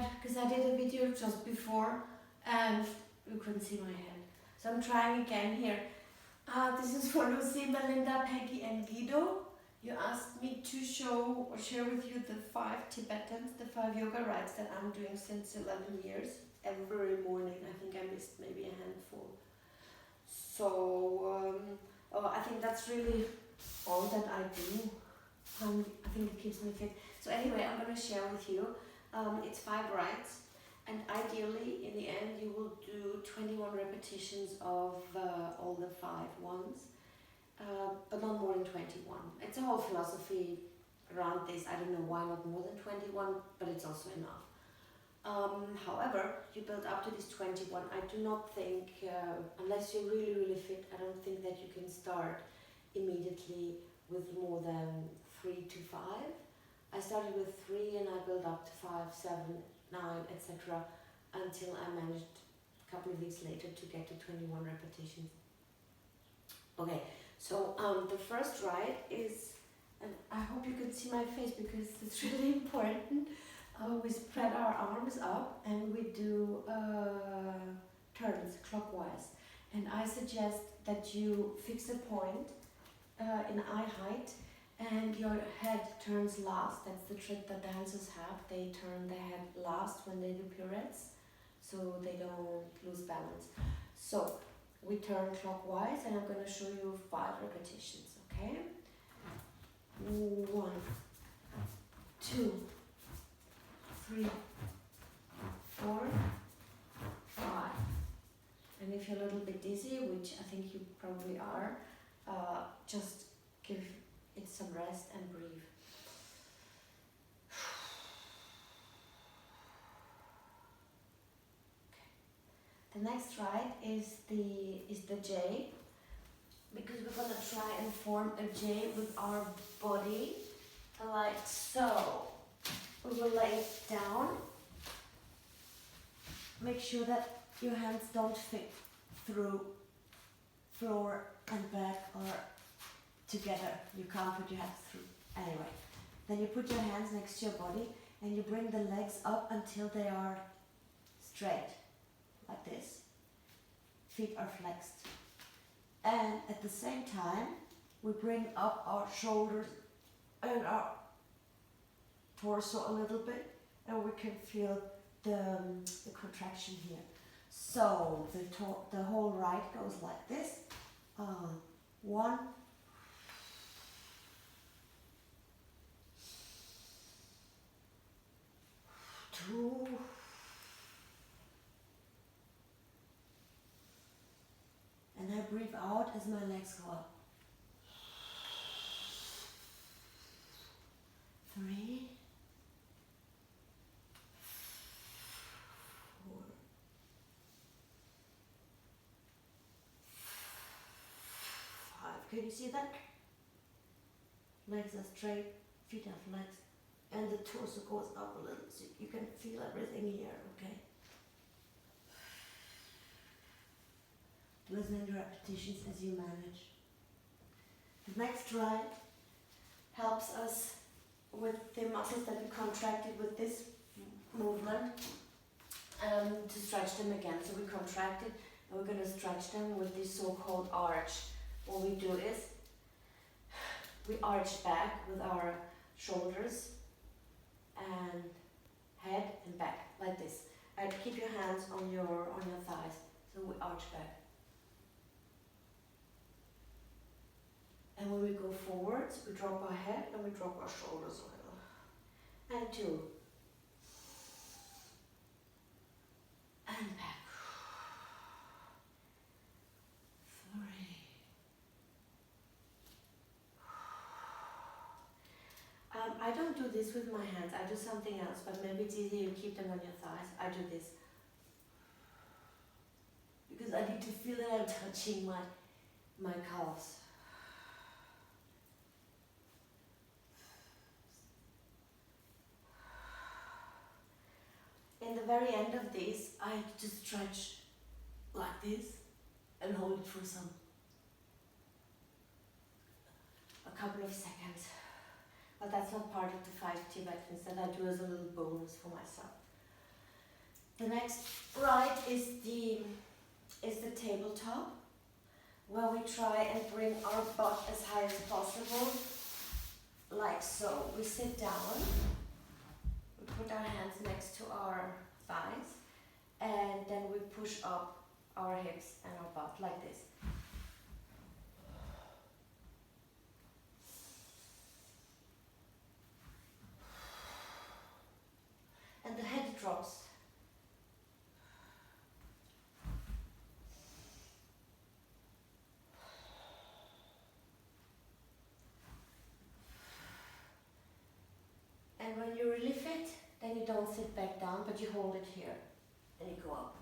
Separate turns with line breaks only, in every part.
head, because I did a video just before and you couldn't see my head. So I'm trying again here. This is for Lucy, Melinda, Peggy and Guido. You asked me to show or share with you the 5 Tibetans, the 5 yoga rites that I'm doing since 11 years. Every morning, I think I missed maybe a handful. So, I think that's really all that I do. I think it keeps me fit. So anyway, I'm going to share with you. It's 5 rites. And ideally, in the end, you will do 21 repetitions of all the 5 ones. But not more than 21. It's a whole philosophy around this. I don't know why not more than 21, but it's also enough. However, you build up to this 21. I do not think, unless you're really, really fit, I don't think that you can start immediately with more than 3 to 5. I started with 3 and I built up to 5, 7, 9, etc. until I managed a couple of weeks later to get to 21 repetitions. Okay, so the first rite is, and I hope you can see my face because it's really important. We spread our arms up and we do turns clockwise. And I suggest that you fix a point in eye height and your head turns last. That's the trick that dancers have. They turn their head last when they do pirouettes, so they don't lose balance. So we turn clockwise and I'm going to show you 5 repetitions, okay? 1, 2, 3, 4, 5. And if you're a little bit dizzy, which I think you probably are, just give it some rest and breathe. Okay. The next rite is the J, because we're gonna try and form a J with our body, like so. We will lay it down. Make sure that your hands don't fit through floor and back or together. You can't put your hands through. Anyway, then you put your hands next to your body and you bring the legs up until they are straight, like this. Feet are flexed. And at the same time, we bring up our shoulders and our torso a little bit, and we can feel the contraction here. So the whole rite goes like this. 1, 2, and I breathe out as my legs go up. 3, 4, 5. Can you see that? Legs are straight, feet are flexed, and the torso goes up a little, so you can feel everything here, okay? Do as many repetitions as you manage. The next rite helps us with the muscles that we contracted with this movement to stretch them again. So we contracted and we're going to stretch them with this so-called arch. What we do is we arch back with our shoulders and head and back like this. And keep your hands on your thighs. So we arch back. And when we go forwards, we drop our head and we drop our shoulders a little. And 2. And back. 3. I don't do this with my hands. I do something else, but maybe it's easier to keep them on your thighs. I do this. Because I need to feel that I'm touching my calves. In the very end of this, I just stretch like this and hold it for a couple of seconds. But that's not part of the 5 Tibetans that I do as a little bonus for myself. The next rite is the tabletop, where we try and bring our butt as high as possible, like so. We sit down, we put our hands next to our thighs, and then we push up our hips and our butt like this. And the head drops. And when you're really fit, then you don't sit back down, but you hold it here. And you go up.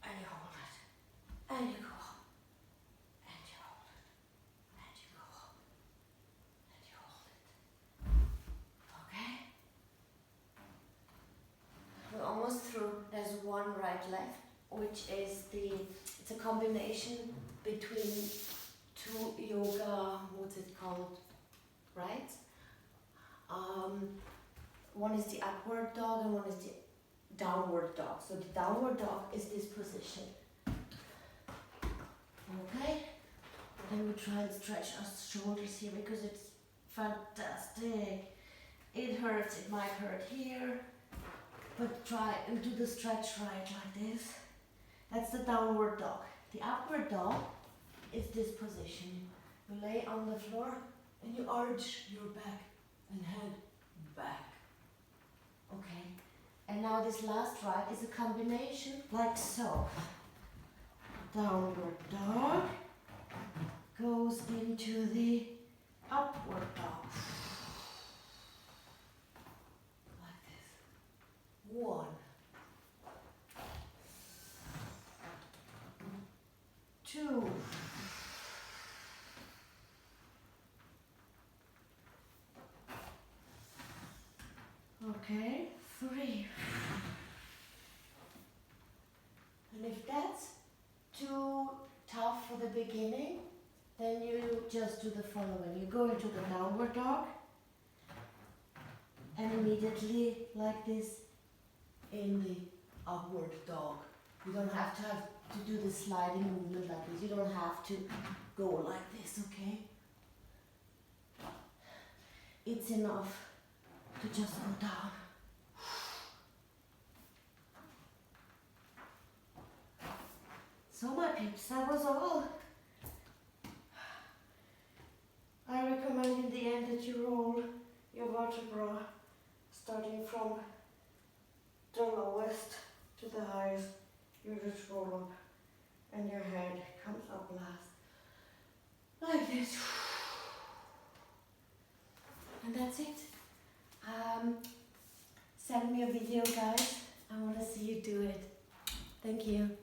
And you hold it. And you go up. And you hold it. And you go up. And you hold it. Okay? We're almost through. There's one right left, which is it's a combination between two yoga, what's it called, right? One is the upward dog and one is the downward dog. So the downward dog is this position. Okay? And we try and stretch our shoulders here because it's fantastic. It hurts, it might hurt here, but try and do the stretch right like this. That's the downward dog. The upward dog is this position. You lay on the floor and you arch your back and head back. Okay, and now this last ride is a combination like so. Downward dog goes into the upward dog. Like this. 1, 2, 3. And if that's too tough for the beginning, then you just do the following. You go into the downward dog and immediately like this in the upward dog. You don't have to do the sliding movement like this. You don't have to go like this, okay? It's enough to just go down. So my peeps, that was all. I recommend in the end that you roll your vertebra starting from the lowest to the highest. You just roll up and your head comes up last. Like this. And that's it. Send me a video, guys. I want to see you do it. Thank you.